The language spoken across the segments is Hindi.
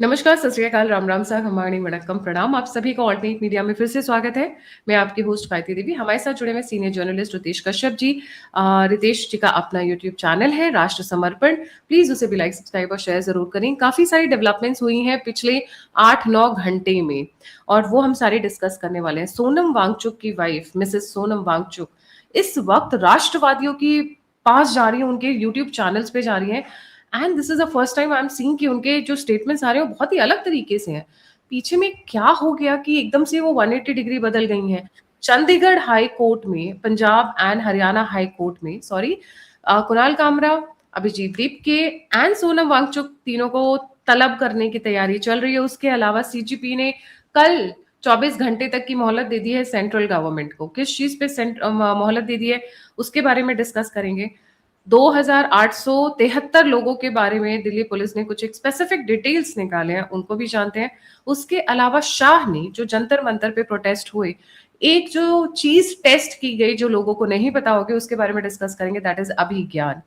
नमस्कार, सत श्री अकाल, राम राम साहब, हमारी वणक्कम, प्रणाम। आप सभी का ऑल्टरनेट मीडिया में फिर से स्वागत है। मैं आपकी होस्ट गायत्री देवी। हमारे साथ जुड़े हुए सीनियर जर्नलिस्ट रितेश कश्यप जी। रितेश जी का अपना यूट्यूब चैनल है राष्ट्र समर्पण। प्लीज उसे भी लाइक, सब्सक्राइब और शेयर जरूर करें। काफी सारी डेवलपमेंट्स हुई हैं पिछले 8-9 घंटे में, और वो हम सारे डिस्कस करने वाले हैं। सोनम वांगचुक की वाइफ मिसेस सोनम वांगचुक इस वक्त राष्ट्रवादियों की पास जा रही है, उनके यूट्यूब चैनल्स पे जा रही है। And this is the first time I am seeing कि उनके जो स्टेटमेंट्स आ रहे हैं वो बहुत ही अलग तरीके से हैं। पीछे में क्या हो गया कि एकदम से वो 180 डिग्री बदल गई हैं। चंडीगढ़ हाई कोर्ट में, Punjab and Haryana high court में, सॉरी, कुणाल कामरा, अभिजीत दीपके एंड सोनम वांगचुक तीनों को तलब करने की तैयारी चल रही है। उसके अलावा सीजीपी ने कल 24 घंटे तक की मोहलत दे दी है सेंट्रल गवर्नमेंट को। किस चीज पे मोहलत दे दी है उसके बारे में डिस्कस करेंगे। 2873 लोगों के बारे में दिल्ली पुलिस ने कुछ एक स्पेसिफिक डिटेल्स निकाले हैं, उनको भी जानते हैं। उसके अलावा शाह ने जो जंतर मंतर पे प्रोटेस्ट हुए, एक जो चीज टेस्ट की गई जो लोगों को नहीं पता होगी, उसके बारे में डिस्कस करेंगे, that is Abhigyan.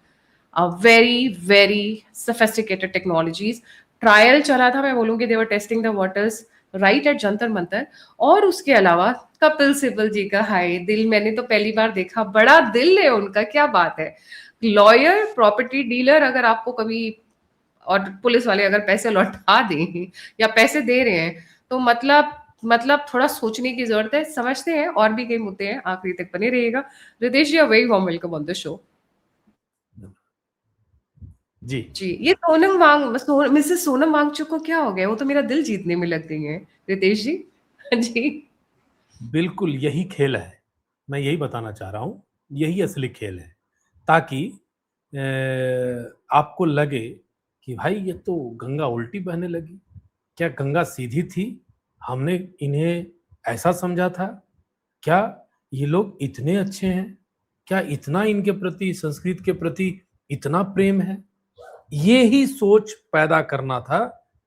Very very sophisticated technologies. Trial चला था, मैं बोलूंगी they were testing the waters right at Jantar Mantar. और उसके अलावा कपिल सिब्बल जी का हाय दिल, मैंने तो पहली बार देखा, बड़ा दिल है उनका, क्या बात है। लॉयर, प्रॉपर्टी डीलर, अगर आपको कभी, और पुलिस वाले अगर पैसे लौटा दें या पैसे दे रहे हैं, तो मतलब थोड़ा सोचने की जरूरत है। समझते हैं, और भी कई मुद्दे हैं, आखिरी तक बने रहिएगा। Ritesh ji, very warm welcome on the show. जी जी, ये मिसेस सोनम वांगचुक को क्या हो गया? वो तो मेरा दिल जीतने में लग गई है, रितेश जी। जी। बिल्कुल यही खेल है। मैं यही बताना चाह रहा हूँ, यही असली खेल है, ताकि आपको लगे कि भाई ये तो गंगा उल्टी बहने लगी, क्या गंगा सीधी थी? हमने इन्हें ऐसा समझा था? क्या ये लोग इतने अच्छे हैं? क्या इतना इनके प्रति, संस्कृत के प्रति इतना प्रेम है? ये ही सोच पैदा करना था,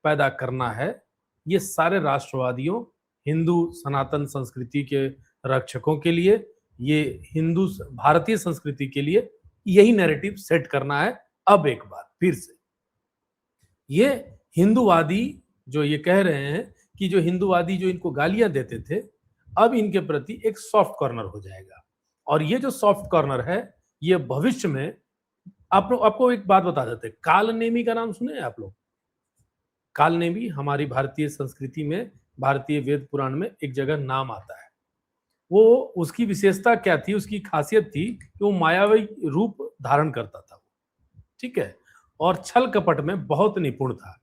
पैदा करना है। ये सारे राष्ट्रवादियों, हिंदू सनातन संस्कृति के रक्षकों के लिए, ये हिंदू भारतीय संस्कृति के लिए यही नैरेटिव सेट करना है। अब एक बार फिर से ये हिंदूवादी जो ये कह रहे हैं कि जो हिंदूवादी जो इनको गालियां देते थे, अब इनके प्रति एक सॉफ्ट कॉर्नर हो जाएगा। और ये जो सॉफ्ट कॉर्नर है, ये भविष्य में आपको एक बात बता देते हैं। कालनेमी का नाम सुने हैं आप लोग? कालनेमी हमारी भारतीय संस्कृति में, भारतीय वेद पुराण में एक जगह नाम आता है। वो, उसकी विशेषता क्या थी, उसकी खासियत थी कि वो मायावी रूप धारण करता था, ठीक है, और छल कपट में बहुत निपुण था।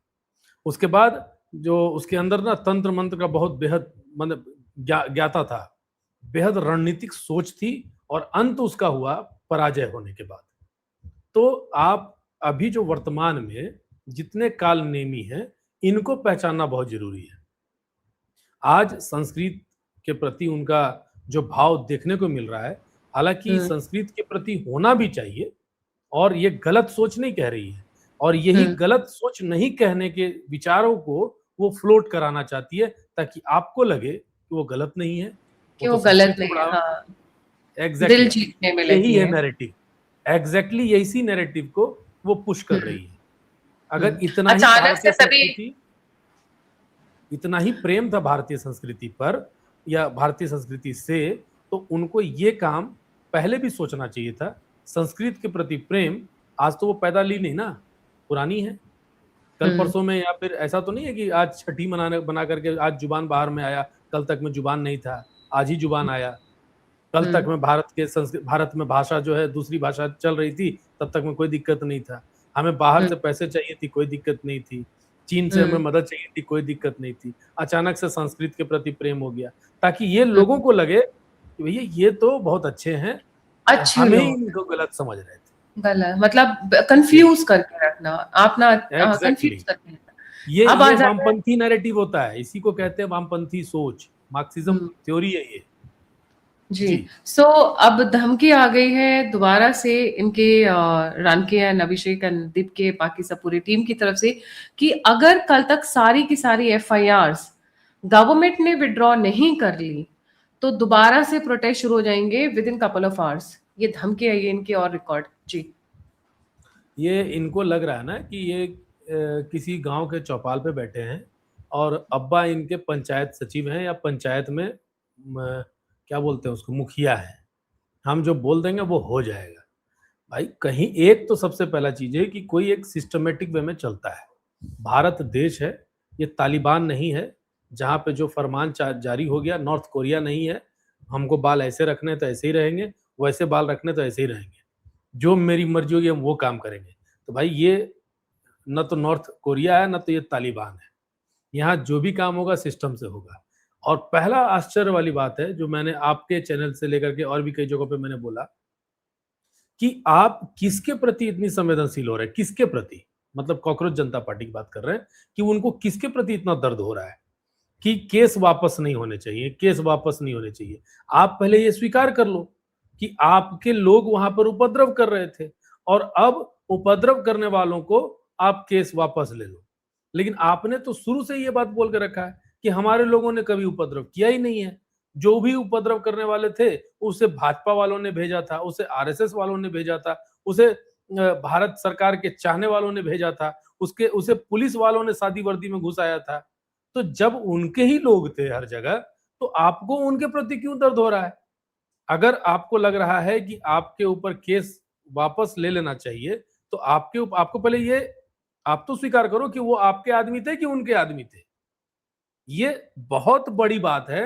उसके बाद जो उसके अंदर ना तंत्र मंत्र का बहुत बेहद मतलब ज्ञाता था, बेहद रणनीतिक सोच थी, और अंत उसका हुआ पराजय होने के बाद। तो आप अभी जो वर्तमान में जितने काल नेमी हैं, इनको पहचानना बहुत जरूरी है। आज संस्कृत के प्रति उनका जो भाव देखने को मिल रहा है, हालांकि हम्म। संस्कृत के प्रति होना भी चाहिए, और ये गलत सोच नहीं कह रही है, और यही हम्म। गलत सोच नहीं कहने के विचारों को वो फ्लोट कराना चाहती है, ताकि आपको लगे कि वो गलत नहीं है, वो कि तो वो गलत संस्कृत को नहीं है, बढ़ावा। हाँ। दिल एग्जैक्टली जीतने में यही लगी है है। नैरेटिव। एग्जैक्टली यही नैरेटिव को वो पुश कर हम्म। रही है। अगर हम्म। इतना ही अचानक से भारतीय सभी। संस्कृति, इतना ही प्रेम था भारतीय संस्कृति पर या भारतीय संस्कृति से, तो उनको ये काम पहले भी सोचना चाहिए था। संस्कृत के प्रति प्रेम आज तो वो पैदा ली नहीं ना, पुरानी है। कल हम्म। परसों में, या फिर ऐसा तो नहीं है कि आज छठी मनाने बना करके आज जुबान बाहर में आया, कल तक में जुबान नहीं था, आज ही जुबान आया। कल तक हम्म। में भारत में भाषा जो है दूसरी भाषा चल रही थी, तब तक में कोई दिक्कत नहीं था। हमें बाहर हम्म। से पैसे चाहिए थी, कोई दिक्कत नहीं थी। चीन से हमें हम्म। मदद चाहिए थी, कोई दिक्कत नहीं थी। अचानक से संस्कृत के प्रति प्रेम हो गया, ताकि ये लोगों हम्म। को लगे कि भैया ये तो बहुत अच्छे हैं, अच्छे हमें लोग। इनको गलत समझ रहे थे। गलत मतलब जी, कंफ्यूज करके रखना, आप ना, एग्जैक्टली कंफ्यूज करके रखना। ये अब आ ये जाता है। वामपंथी नैरेटिव होता है, इसी को कहते हैं वामपंथी सोच। मार्क्सिज्म हम्म। थ्योरी है ये। जी। जी, सो अब धमकी आ गई है दोबारा से इनके, रानके एंड अभिषेक एंड दीप के, बाकी सब पूरी टीम की तरफ से, कि अगर कल तक सारी की सारी एफआईआर्स गवर्नमेंट ने विड्रॉ नहीं कर ली, तो दोबारा से प्रोटेस्ट शुरू हो जाएंगे with in couple of hours. ये धमकी आई है इनकी, और रिकॉर्ड। जी। ये इनको लग रहा है ना कि ये किसी गांव के चौपाल पे बैठे हैं और अब्बा इनके पंचायत सचिव हैं या पंचायत में क्या बोलते हैं उसको, मुखिया है, हम जो बोल देंगे वो हो जाएगा। भाई कहीं एक तो सबसे पहला चीज है कि कोई एक सिस्टमेटिक वे में चलता है। भारत देश है, ये तालिबान नहीं है जहां पे जो फरमान जारी हो गया, नॉर्थ कोरिया नहीं है, हमको बाल ऐसे रखने तो ऐसे ही रहेंगे, वैसे बाल रखने तो ऐसे ही रहेंगे, जो मेरी मर्जी होगी हम वो काम करेंगे। तो भाई ये न तो नॉर्थ कोरिया है, न तो ये तालिबान है। यहाँ जो भी काम होगा सिस्टम से होगा। और पहला आश्चर्य वाली बात है जो मैंने आपके चैनल से लेकर के और भी कई जगहों पे मैंने बोला कि आप किसके प्रति इतनी संवेदनशील हो रहे हैं, किसके प्रति, मतलब कॉकरोच जनता पार्टी की बात कर रहे हैं कि उनको किसके प्रति इतना दर्द हो रहा है कि केस वापस नहीं होने चाहिए, केस वापस नहीं होने चाहिए। आप पहले ये स्वीकार कर लो कि आपके लोग वहां पर उपद्रव कर रहे थे और अब उपद्रव करने वालों को आप केस वापस ले लो। लेकिन आपने तो शुरू से ये बात बोल के रखा है कि हमारे लोगों ने कभी उपद्रव किया ही नहीं है। जो भी उपद्रव करने वाले थे उसे भाजपा वालों ने भेजा था, उसे आरएसएस वालों ने भेजा था, उसे भारत सरकार के चाहने वालों ने भेजा था, उसके उसे पुलिस वालों ने सादी वर्दी में घुसाया था। तो जब उनके ही लोग थे हर जगह, तो आपको उनके प्रति क्यों दर्द हो रहा है? अगर आपको लग रहा है कि आपके ऊपर केस वापस ले लेना चाहिए, तो आपको पहले ये आप तो स्वीकार करो कि वो आपके आदमी थे कि उनके आदमी थे। ये बहुत बड़ी बात है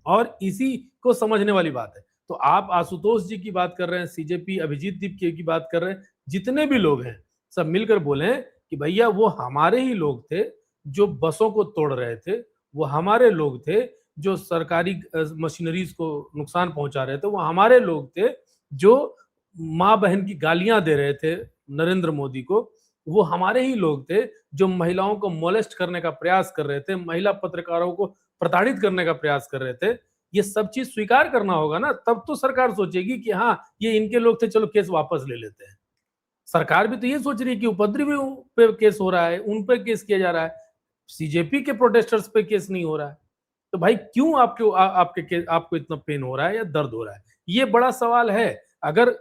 और इसी को समझने वाली बात है। तो आप आशुतोष जी की बात कर रहे हैं, सीजेपी अभिजीत दीप की बात कर रहे हैं, जितने भी लोग हैं सब मिलकर बोले कि भैया वो हमारे ही लोग थे जो बसों को तोड़ रहे थे, वो हमारे लोग थे जो सरकारी मशीनरीज को नुकसान पहुंचा रहे थे, वो हमारे लोग थे जो माँ बहन की गालियां दे रहे थे नरेंद्र मोदी को, वो हमारे ही लोग थे जो महिलाओं को मोलेस्ट करने का प्रयास कर रहे थे, महिला पत्रकारों को प्रताड़ित करने का प्रयास कर रहे थे। ये सब चीज स्वीकार करना होगा ना, तब तो सरकार सोचेगी कि हाँ ये इनके लोग थे, चलो केस वापस ले लेते हैं। सरकार भी तो ये सोच रही है कि उपद्रवियों पे केस हो रहा है, उन पे केस किया जा रहा है, सीजेपी के प्रोटेस्टर्स पे केस नहीं हो रहा है। तो भाई क्यों आपको इतना पेन हो रहा है या दर्द हो रहा है? ये बड़ा सवाल है। अगर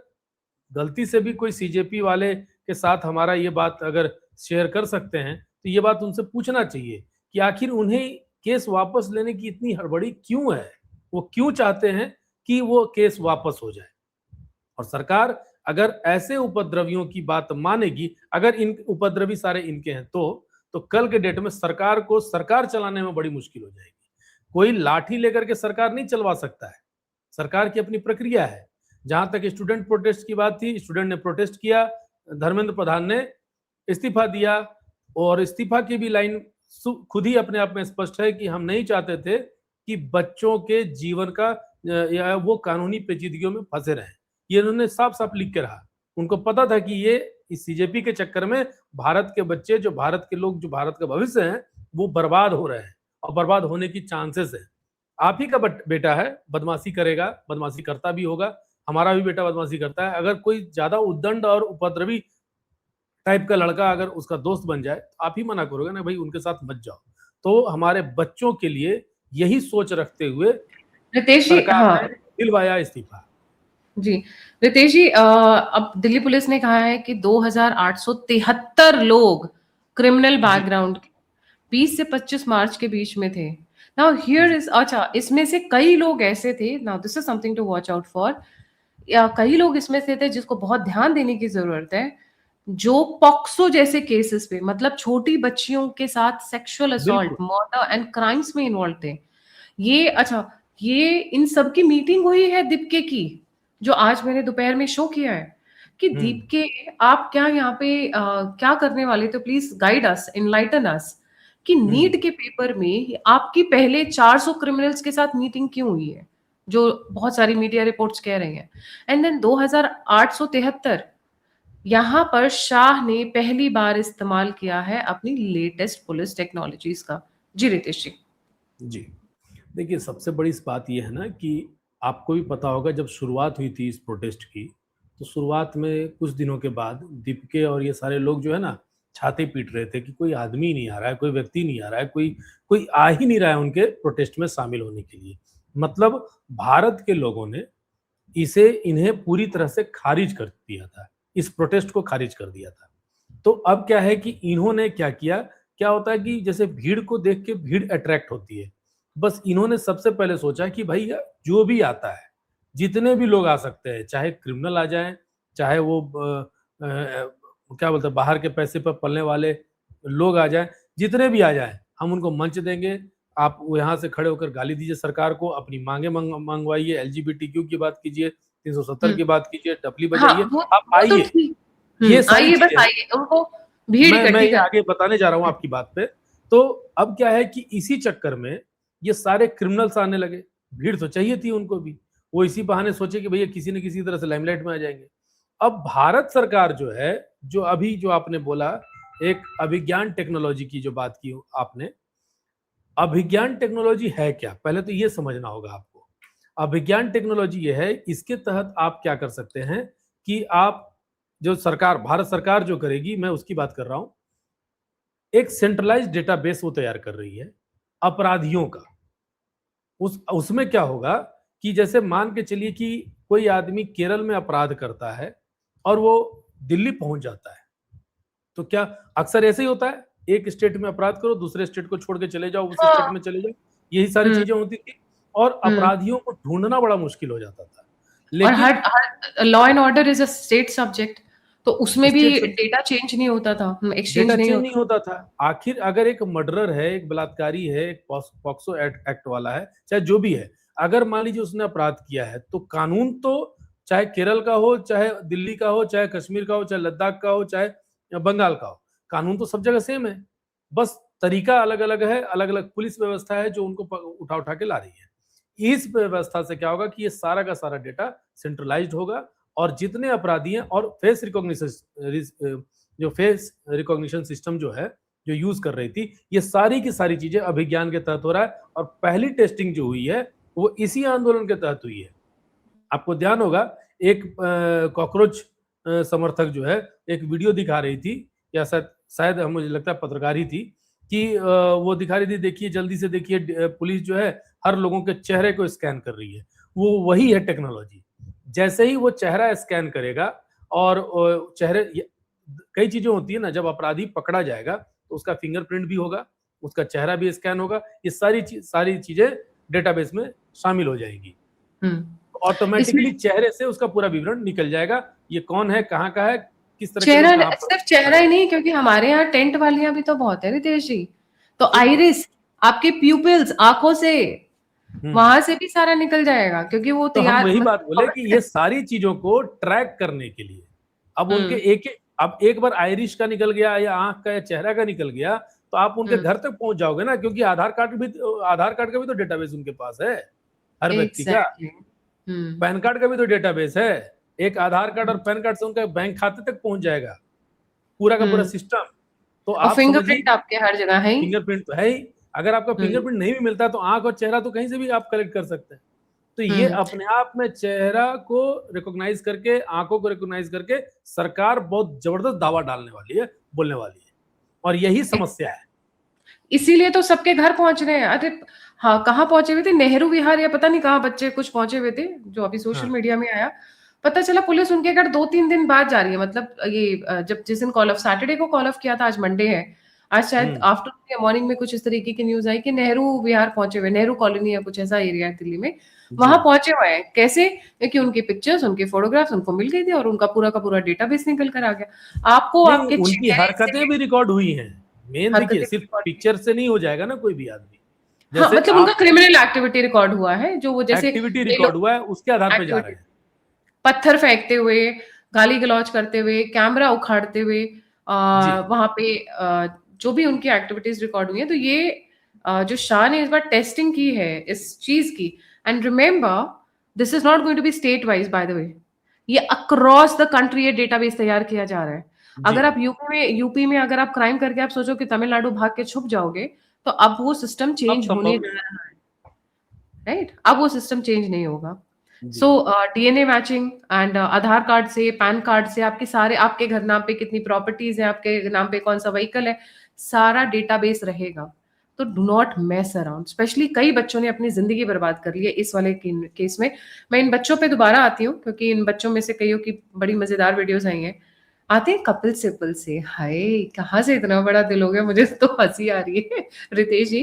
गलती से भी कोई सीजेपी वाले के साथ हमारा ये बात अगर शेयर कर सकते हैं, तो ये बात उनसे पूछना चाहिए कि आखिर उन्हें केस वापस लेने की इतनी हड़बड़ी क्यों है? वो क्यों चाहते हैं कि वो केस वापस हो जाए? और सरकार अगर ऐसे उपद्रवियों की बात मानेगी, अगर इन उपद्रवी सारे इनके हैं तो कल के डेट में सरकार को सरकार चलाने में बड़ी मुश्किल हो जाएगी। कोई लाठी लेकर के सरकार नहीं चलवा सकता है। सरकार की अपनी प्रक्रिया है। जहां तक स्टूडेंट प्रोटेस्ट की बात थी, स्टूडेंट ने प्रोटेस्ट किया, धर्मेंद्र प्रधान ने इस्तीफा दिया और इस्तीफा की भी लाइन खुद ही अपने आप में स्पष्ट है कि हम नहीं चाहते थे कि बच्चों के जीवन का या वो कानूनी पेचीदगियों में फंसे रहे। ये उन्होंने साफ साफ लिख के रहा। उनको पता था कि ये इस सीजेपी के चक्कर में भारत के बच्चे, जो भारत के लोग, जो भारत का भविष्य है, वो बर्बाद हो रहे हैं और बर्बाद होने की चांसेस है। आप ही का बेटा है, बदमाशी करेगा, बदमाशी करता भी होगा, हमारा भी बेटा बदमाशी करता है। अगर कोई ज्यादा उद्दंड और उपद्रवी टाइप का लड़का अगर उसका दोस्त बन जाए, तो आप ही मना करोगे ना भाई उनके साथ मत जाओ। तो हमारे बच्चों के लिए यही सोच रखते हुए रितेश जी, सरकार हाँ ने दिलवाया इस्तीफा। जी, रितेश जी, अब दिल्ली पुलिस ने कहा है कि 2873 लोग क्रिमिनल बैकग्राउंड 20 से 25 मार्च के बीच में थे। नाउ हियर इज, अच्छा, इसमें से कई लोग ऐसे थे, now this is something to watch out for, या कई लोग इसमें से थे जिसको बहुत ध्यान देने की जरूरत है, जो पॉक्सो जैसे केसेस पे, मतलब छोटी बच्चियों के साथ सेक्सुअल असॉल्ट, बिल्कुल। मर्डर एंड क्राइम्स में इन्वॉल्व थे। ये, अच्छा, ये इन सब की मीटिंग हुई है दीपके की, जो आज मैंने दोपहर में शो किया है कि दीपके, आप क्या यहाँ पे क्या करने वाले, तो प्लीज गाइड अस, इनलाइटन अस कि नीट के पेपर में आपकी पहले 400 क्रिमिनल्स के साथ मीटिंग क्यों हुई है, जो बहुत सारी मीडिया रिपोर्ट्स कह रही हैं। एंड देन 2873 यहाँ पर शाह ने पहली बार इस्तेमाल किया है अपनी लेटेस्ट पुलिस टेक्नोलॉजीज का। जी रितेश जी। जी, देखिए सबसे बड़ी इस बात ये है ना कि आपको भी पता होगा जब शुरुआत हुई थी इस प्रोटेस्ट की, तो शुरुआत में कुछ दिनों के बाद दीपके और ये सारे लोग जो है ना छाती पीट रहे थे कि कोई आदमी नहीं आ रहा है, कोई व्यक्ति नहीं आ रहा है, कोई कोई आ ही नहीं रहा है उनके प्रोटेस्ट में शामिल होने के लिए। मतलब भारत के लोगों ने इन्हें पूरी तरह से खारिज कर दिया था, इस प्रोटेस्ट को खारिज कर दिया था। तो अब क्या है कि इन्होंने क्या किया, क्या होता है कि जैसे भीड़ को देख के भीड़ अट्रैक्ट होती है। बस इन्होंने सबसे पहले सोचा कि भाई जो भी आता है, जितने भी लोग आ सकते हैं, चाहे क्रिमिनल आ जाएँ, चाहे वो क्या बोलते हैं बाहर के पैसे पर पलने वाले लोग आ जाएँ, जितने भी आ जाएँ, हम उनको मंच देंगे। आप यहाँ से खड़े होकर गाली दीजिए सरकार को, अपनी माँगें मंगवाइए, एलजीबीटीक्यू की बात कीजिए, 370 हुँ। की बात कीजिए, टपली हाँ, बजाइए, आप वो तो आइए। ठीक। ये सारी आइए, बस चीज़ें हैं। आइए, उनको भीड़ मैं इकट्ठी ये कर। आगे बताने जा रहा हूँ आपकी बात पे। तो अब क्या है कि इसी चक्कर में ये सारे क्रिमिनल्स आने लगे। भीड़ तो चाहिए थी उनको भी। वो इसी बहाने सोचे कि भैया किसी न किसी तरह से लाइमलाइट में आ जाएँगे। अब भारत सरकार जो है, जो अभी जो आपने बोला, एक अभिज्ञान टेक्नोलॉजी की जो बात की आपने, अभिज्ञान टेक्नोलॉजी है क्या? पहले तो ये समझना होगा आपको। अभिज्ञान टेक्नोलॉजी ये है, इसके तहत आप क्या कर सकते हैं कि आप जो सरकार, भारत सरकार जो करेगी, मैं उसकी बात कर रहा हूँ। एक सेंट्रलाइज्ड डेटाबेस वो तैयार कर रही है अपराधियों का। उसमें क्या होगा कि जैसे मान के चलिए कि कोई आदमी केरल में अपराध करता है और वो दिल्ली पहुंच जाता है, तो क्या अक्सर ऐसे ही होता है, एक स्टेट में अपराध करो, दूसरे स्टेट को छोड़ के चले जाओ, उस स्टेट हाँ। में चले जाओ, यही सारी हुँ, चीजें होती थी और हुँ। अपराधियों को ढूंढना बड़ा मुश्किल हो जाता था। और हर लेकिन हर law and order is a state subject, तो उसमें भी स्टेट डेटा चेंज नहीं होता था, डेटा एक्सचेंज नहीं चेंज नहीं होता। होता था। आखिर अगर एक मर्डरर है, एक बलात्कारी है, एक पॉक्सो एक्ट वाला है, चाहे जो भी है, अगर मान लीजिए उसने अपराध किया है, तो कानून तो चाहे केरल का हो, चाहे दिल्ली का हो, चाहे कश्मीर का हो, चाहे लद्दाख का हो, चाहे बंगाल का हो, कानून तो सब जगह सेम है। बस तरीका अलग-अलग है, अलग-अलग पुलिस व्यवस्था है जो उनको उठा-उठा के ला रही है। इस व्यवस्था से क्या होगा कि ये सारा का सारा डेटा सेंट्रलाइज्ड होगा और जितने अपराधी हैं और फेस रिकॉग्निशन सिस्टम जो है, जो यूज कर रही थी, ये सारी की सारी चीजें अभिज्ञान के तहत हो रहा है और पहली टेस्टिंग जो हुई है वो इसी आंदोलन के तहत हुई है। आपको ध्यान होगा, एक कॉकरोच समर्थक जो है एक वीडियो दिखा रही थी, या शायद शायद मुझे लगता है पत्रकार ही थी, कि वो दिखा रही थी, देखिए जल्दी से देखिए, पुलिस जो है हर लोगों के चेहरे को स्कैन कर रही है। वो वही है टेक्नोलॉजी। जैसे ही वो चेहरा स्कैन करेगा और चेहरे, कई चीजें होती है ना, जब अपराधी पकड़ा जाएगा तो उसका फिंगरप्रिंट भी होगा, उसका चेहरा भी स्कैन होगा, ये सारी चीजें डेटाबेस में शामिल हो जाएंगी। हुँ। इसमें ऑटोमेटिकली चेहरे से उसका पूरा विवरण निकल जाएगा, ये कौन है, कहाँ का है, किस तरह के चेहरा लोग न कहाँ पर सिर्फ चेहरा खड़े ही हैं। नहीं, क्योंकि हमारे यहाँ टेंट वालियाँ भी तो बहुत है रितेश जी। तो बिल्कुल। आइरिस, आपके प्यूपिल्स, आँखों से, हम्म। वहाँ से भी सारा निकल जाएगा, क्योंकि वो तो हम तैयार वही बात बोले मतलब कि ये सारी चीजों को ट्रैक करने के लिए, अब उनके हुँ, अब एक बार आइरिश का निकल गया या आंख का या चेहरा का निकल गया, तो आप उनके हुँ। घर तक पहुंच जाओगे ना, क्योंकि आधार कार्ड का भी तो डेटाबेस उनके पास है, हर व्यक्ति का। एग्ज़ैक्टली। हुँ, पैन कार्ड का भी तो डेटाबेस है। एक आधार कार्ड और हुँ, पैन कार्ड से उनका बैंक खाते तक पहुंच जाएगा, पूरा का पूरा हुँ। सिस्टम। तो और आप समझिए, फिंगरप्रिंट आपके हर जगह है ही। फिंगरप्रिंट तो है ही। अगर आपका हुँ, फिंगरप्रिंट नहीं भी मिलता, तो आंख और चेहरा तो कहीं से भी आप कलेक्ट कर सकते हैं। तो ये हुँ। अपने आप में चेहरा को रिकॉग्नाइज करके, आंखों को रिकॉग्नाइज करके सरकार बहुत जबरदस्त दावा डालने वाली है, बोलने वाली है, और यही समस्या है। इसीलिए तो सबके घर पहुँच रहे हैं। अरे हाँ, कहाँ पहुँचे हुए थे? नेहरू विहार या पता नहीं कहाँ बच्चे कुछ पहुँचे हुए थे, जो अभी सोशल हाँ। मीडिया में आया। पता चला पुलिस उनके घर 2-3 दिन बाद जा रही है। मतलब ये जब जिस दिन कॉल ऑफ सैटरडे को कॉल ऑफ किया था, आज मंडे है। आज शायद हम्म। आफ्टरनून या मॉर्निंग में कुछ इस तरीके की न्यूज़ आई कि नेहरू विहार पहुँचे हुए, नेहरू कॉलोनी या कुछ ऐसा एरिया है दिल्ली में। जी। वहाँ पहुँचे हुए हैं। कैसे? क्योंकि उनकी पिक्चर्स, उनके फोटोग्राफ्स उनको मिल गई थी और उनका पूरा का पूरा डेटाबेस निकल कर आ गया। आपको नहीं, आपके उनकी चेहरे हरकतें से भी रिकॉर्ड हुई हैं। मेन देखिए, हरकतें सिर्फ रिकॉर्ड हुई। पिक्चर से नहीं हो जाएगा ना कोई भी आदमी। हाँ, जैसे मतलब उनका आप, क्रिमिनल एक्टिविटी रिकॉर्ड हुआ है, जो वो जैसे एक्टिविटी कई रिकॉर्ड लोग हुआ है, उसके आधार पे जा रहे एक्टिविटी हैं। पत्थर फेंकते हुए, गाली-गलौज करते हुए, कैमरा उखाड़ते हुए जी। वहाँ पे जो भी उनकी एक्टिविटीज़ रिकॉर्ड हुई हैं, तो ये जो शाह ने इस बार टेस्टिंग की है इस चीज़ की। And remember, this is not going to be state wise by the way. ये अक्रॉस द कंट्री ये डेटाबेस तैयार किया जा रहा है। जी। अगर आप यूपी में अगर आप क्राइम करके आप सोचो कि तमिलनाडु भाग के छुप जाओगे, तो अब वो सिस्टम अब चेंज होने संभव जा नहीं है। रहा है। राइट? अब वो सिस्टम चेंज नहीं होगा। जी। So DNA matching and Aadhaar card से, पैन कार्ड से आपके सारे, आपके घर नाम पे कितनी प्रॉपर्टीज़ हैं, आपके नाम पे कौन-सा व्हीकल है, सारा डेटाबेस रहेगा। तो do not mess around. Specially कई बच्चों ने अपनी ज़िंदगी बर्बाद कर ली है इस वाले केस में। मैं इन बच्चों पे दोबारा आती हूँ, क्योंकि इन बच्चों में से कइयों की बड़ी मज़ेदार वीडियोज़ आई हैं। आते हैं कपिल सिब्बल से। हाय! कहाँ से इतना बड़ा दिल हो गया, मुझे तो हँसी आ रही है। रितेश जी,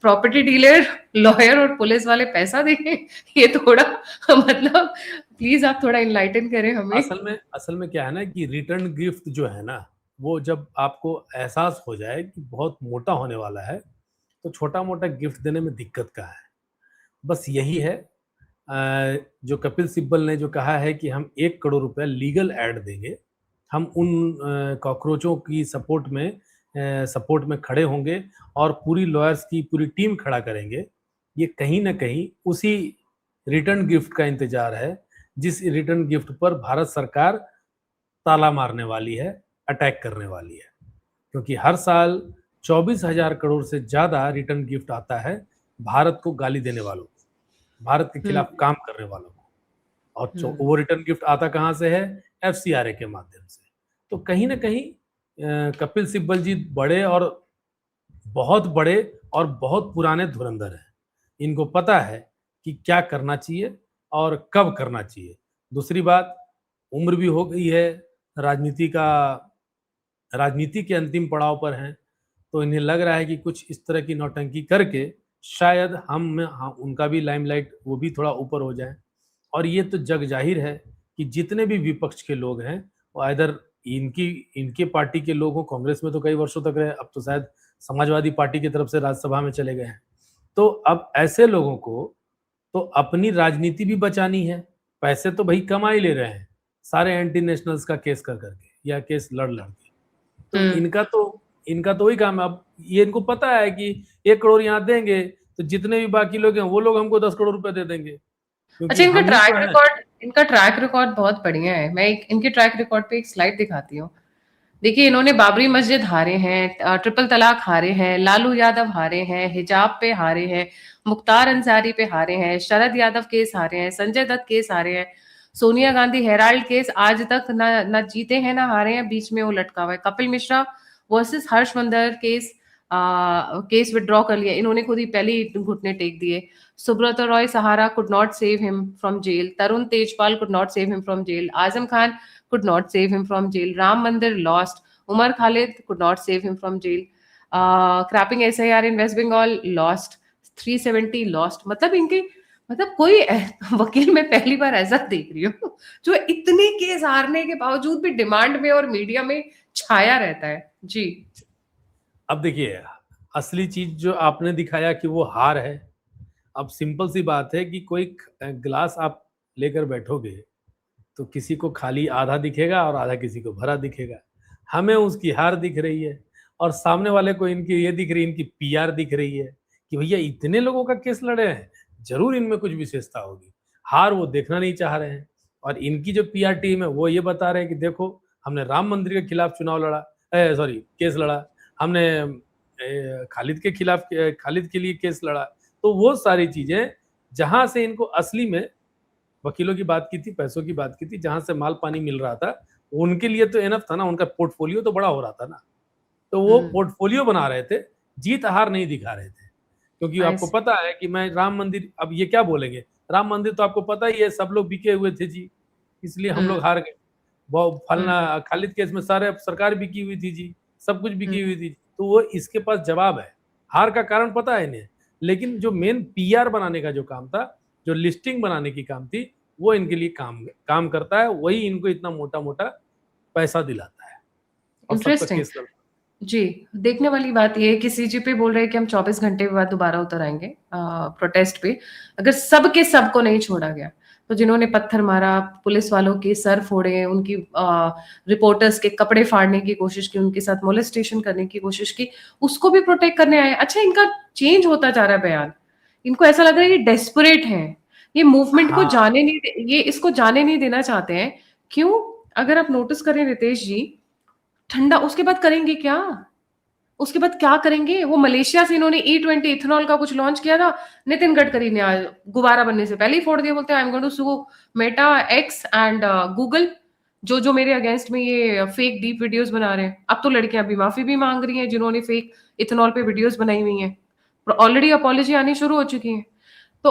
प्रॉपर्टी डीलर, लॉयर और पुलिस वाले पैसा देंगे, ये थोड़ा मतलब प्लीज़ आप थोड़ा एनलाइटन करें हमें। असल में क्या है ना कि रिटर्न गिफ्ट जो है ना, वो जब आपको एहसास हो जाए कि बहुत मोटा होने वाला है, तो छोटा-मोटा गिफ्ट देने में दिक्कत क्या है? बस यही है। जो कपिल सिब्बल ने जो कहा है कि हम 1 करोड़ रुपए लीगल एड देंगे, हम उन कॉकरोचों की सपोर्ट में खड़े होंगे और पूरी लॉयर्स की पूरी टीम खड़ा करेंगे। ये कहीं न कहीं उसी रिटर्न गिफ्ट का इंतज़ार है, जिस रिटर्न गिफ्ट पर भारत सरकार ताला मारने वाली है, अटैक करने वाली है। क्योंकि हर साल 24,000 करोड़ से ज़्यादा रिटर्न गिफ्ट आता है भारत को गाली देने वालों को, भारत के हुँ, खिलाफ काम करने वालों को। और हुँ, वो रिटर्न गिफ्ट आता कहाँ से है? एफसीआरए के माध्यम से। तो कहीं न कहीं कपिल सिब्बल जी बहुत बड़े और बहुत पुराने धुरंधर हैं। इनको पता है कि क्या करना चाहिए और कब करना चाहिए। दूसरी बात, उम्र भी हो गई है, राजनीति का राजनीति के अंतिम पड़ाव पर हैं, तो इन्हें लग रहा है कि कुछ इस तरह की नौटंकी करके शायद उनका भी लाइमलाइट वो भी थोड़ा ऊपर हो जाए। और ये तो जग ज़ाहिर है कि जितने भी विपक्ष के लोग हैं, वो आइदर इनकी इनके पार्टी के लोग हों, कांग्रेस में तो कई वर्षों तक रहे, अब तो शायद समाजवादी पार्टी की तरफ से राज्यसभा में चले गए हैं। तो अब ऐसे लोगों को तो अपनी राजनीति भी बचानी है, पैसे तो भई कमा ही ले रहे हैं, सारे एंटी नेशनल्स का केस कर के या केस लड़ के। तो हुँ। इनका तो वही काम है। अब ये इनको पता है कि 1 करोड़ यहाँ देंगे, तो जितने भी बाकी लोग हैं, वो लोग हमको 10 करोड़ रुपए दे देंगे, क्योंकि अच्छा, हम ही तो हैं। इनका ट्रैक रिकॉर्ड बहुत बढ़िया है। मैं एक इनके ट्रैक रिकॉर्ड पे एक स्लाइड दिखाती हूँ। देखिए, इन्होंने बाबरी मस्जिद हारे हैं, ट्रिपल तलाक हारे हैं, लालू यादव हारे हैं, हिजाब पे हारे हैं, मुख्तार अंसारी पे हारे हैं, शरद यादव केस हारे हैं, संजय दत्त केस हारे हैं, सोनिया गांधी हेराल्ड केस आज तक ना जीते हैं ना हारे हैं, बीच में वो लटका हुआ है। कपिल मिश्रा वर्सेस हर्ष मंदर केस, केस विड्रॉ कर लिया, इन्होंने खुद ही पहले ही घुटने टेक दिए। सुब्रत रॉय सहारा could not save him from jail. Tarun Tejpal could not save him from jail. Azam Khan could not save him from jail. Ram Mandir lost. Umar Khalid could not save him from jail. Crapping SIR in West Bengal lost. 370 lost. मतलब इनके मतलब कोई वकील मैं पहली बार ऐसा देख रही हूँ जो इतने केस हारने के बावजूद भी डिमांड में और मीडिया में छाया रहता है। जी। अब देखिए, असली चीज़ जो आपने दिखाया कि वो हार है। अब सिंपल सी बात है कि कोई ग्लास आप लेकर बैठोगे, तो किसी को खाली आधा दिखेगा और आधा किसी को भरा दिखेगा। हमें उसकी हार दिख रही है और सामने वाले को इनकी ये दिख रही है, इनकी पीआर दिख रही है कि भैया इतने लोगों का केस लड़े हैं, ज़रूर इनमें कुछ विशेषता होगी। हार वो देखना नहीं चाह रहे हैं और इनकी जो पीआर टीम है, वो ये बता रहे हैं कि देखो, हमने राम मंदिर के खिलाफ चुनाव लड़ा, सॉरी केस लड़ा, हमने खालिद के लिए केस लड़ा। तो वो सारी चीज़ें जहाँ से इनको असली में वकीलों की बात की थी, पैसों की बात की थी, जहाँ से माल पानी मिल रहा था, उनके लिए तो इनफ था ना, उनका पोर्टफोलियो तो बड़ा हो रहा था ना। तो वो हम्म। पोर्टफोलियो बना रहे थे, जीत-हार नहीं दिखा रहे थे। क्योंकि आई आपको सी। पता है कि मैं राम मंदिर, अब ये क्या बोलेंगे, राम मंदिर तो आपको पता ही है, सब लोग बिके हुए थे जी, इसलिए हम हम्म। लोग हार गए। वो हम्म। फलना खालिद केस में सारे सरकार बिकी हुई थी जी, सब कुछ बिकी हम्म। हुई थी। तो वो इसके पास जवाब है, हार का कारण पता है इन्हें। लेकिन जो मेन पीआर बनाने का जो काम था, जो लिस्टिंग बनाने की काम थी, वो इनके लिए काम काम करता है, वही इनको इतना मोटा-मोटा पैसा दिलाता है और सबका इंटरेस्टिंग। केस लड़ता है। जी, देखने वाली बात ये है कि सीजेपी बोल रहे हैं कि हम 24 घंटे बाद दोबारा उतर आएँगे प्रोटेस्ट पे। अगर सब के सब को नहीं छोड़ा गया, तो जिन्होंने पत्थर मारा, पुलिस वालों के सर फोड़े, उनकी रिपोर्टर्स के कपड़े फाड़ने की कोशिश की, उनके साथ मोलेस्टेशन करने की कोशिश की, उसको भी प्रोटेक्ट करने आए। अच्छा, इनका चेंज होता जा रहा है बयान। इनको ऐसा लग रहा है ये डेस्परेट हैं। ये मूवमेंट को हाँ, जाने नहीं दे ये इसको जाने नहीं देना चाहते हैं। क्यों? अगर आप नोटिस करें रितेश जी, ठंडा उसके बाद करेंगे क्या? उसके बाद क्या करेंगे? वो मलेशिया से इन्होंने E20 इथेनॉल का कुछ लॉन्च किया था, नितिन गडकरी ने आज गुब्बारा बनने से पहले ही फोड़ दिया, बोलते हैं I am going to sue Meta, X and Google, जो मेरे अगेंस्ट में ये फेक डीप वीडियोस बना रहे हैं। अब तो लड़कियां भी माफी भी मांग रही हैं जिन्होंने फेक इथेनॉल पे वीडियोस बनाई हुई हैं। ऑलरेडी अपॉलॉजी आनी शुरू हो चुकी है। तो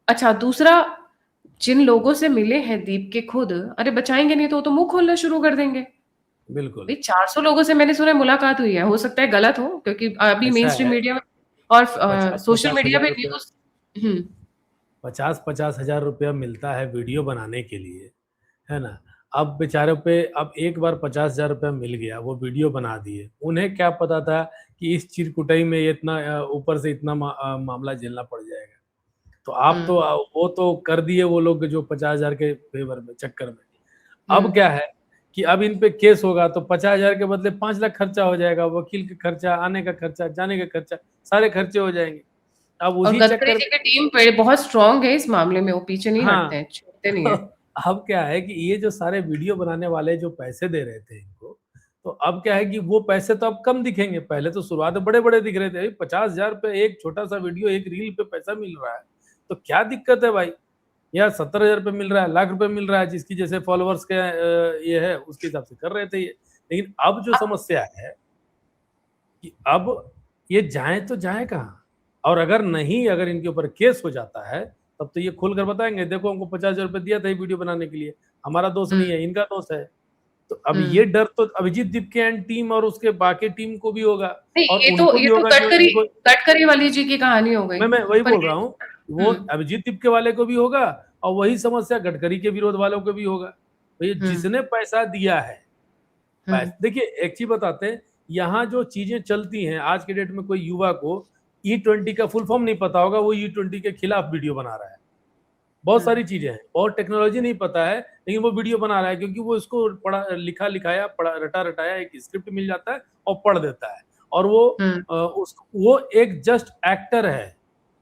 अच्छा, दूसरा, जिन लोगों से मिले हैं दीप के खुद, अरे बचाएंगे नहीं तो वो तो मुंह खोलना शुरू कर देंगे। बिल्कुल। भाई 400 लोगों से मैंने सुना है मुलाकात हुई है, हो सकता है गलत हो, क्योंकि अभी मेन ऐसा स्ट्रीम है, मीडिया में और पचास सोशल पचास मीडिया हजार पे रुपया, न्यूज। हम्म। 50-50 हजार रुपया मिलता है वीडियो बनाने के लिए, है ना। अब बेचारे पे अब एक बार 50 हजार रुपया मिल गया, वो वीडियो बना दिए, उन्हें क्या पता था कि इस चिरकुटाई में ये इतना ऊपर से इतना मामला झेलना पड़ जाएगा। तो आप तो हम्म। वो तो कर दिए वो लोग जो 50 हजार के फेवर में चक्कर में। अब हम्म। क्या है कि अब इन पे केस होगा तो 50 हजार के बदले 5 लाख खर्चा हो जाएगा, वकील का खर्चा, आने का खर्चा, जाने का खर्चा, सारे खर्चे हो जाएंगे। अब और उसी गडकरी चक्कर जी में, की टीम पे बहुत स्ट्रांग है इस मामले में, वो पीछे नहीं हटते हाँ। हैं, छोड़ते नहीं है। अब क्या है कि ये जो सारे वीडियो बनाने वाले जो पैसे दे रहे थे इनको, तो अब क्या है कि वो पैसे तो अब कम दिखेंगे। पहले तो शुरुआत में बड़े बड़े दिख रहे थे, 50 हजार पे एक छोटा सा वीडियो, एक रील पे पैसा मिल रहा है, तो क्या दिक्कत है भाई। या 70 हजार मिल रहा है, लाख रुपए मिल रहा है, जिसकी जैसे फॉलोअर्स के ये है उसके हिसाब से कर रहे थे ये। लेकिन अब जो अब समस्या है कि अब ये जाए तो जाए कहाँ। और अगर नहीं, अगर इनके ऊपर केस हो जाता है, तब तो ये खुल कर बताएंगे, देखो हमको 50 हजार दिया था ये वीडियो बनाने के लिए, हमारा दोष हम्म। नहीं है, इनका दोष है। तो अब ये हम्म। डर तो अभिजीत दीपके टीम और उसके बाकी टीम को भी होगा, नहीं, और ये तो उनको ये भी तो होगा जो गडकरी इनको। गडकरी वाली जी की कहानी हो गई। मैं वही पर बोल ये रहा हूँ, वो हम्म। अभिजीत दीपके वाले को भी होगा, और वही समस्या गडकरी के विरोध वालों को भी होगा। तो ये हम्म। जिसने पैसा दिया है, हम्म। देखिए एक चीज बताते हैं, यहाँ जो चीजें चलती हैं आज के डेट में, कोई युवा को E20 का फुल फॉर्म नहीं पता होगा, वो E20 के खिलाफ वीडियो बना रहा है। बहुत हम्म। सारी चीजें हैं, बहुत टेक्नोलॉजी नहीं पता है, लेकिन वो वीडियो बना रहा है क्योंकि वो इसको पढ़ा लिखा लिखाया पढ़ा रटा रटाया एक स्क्रिप्ट मिल जाता है और पढ़ देता है। और वो हम्म। वो एक जस्ट एक्टर है।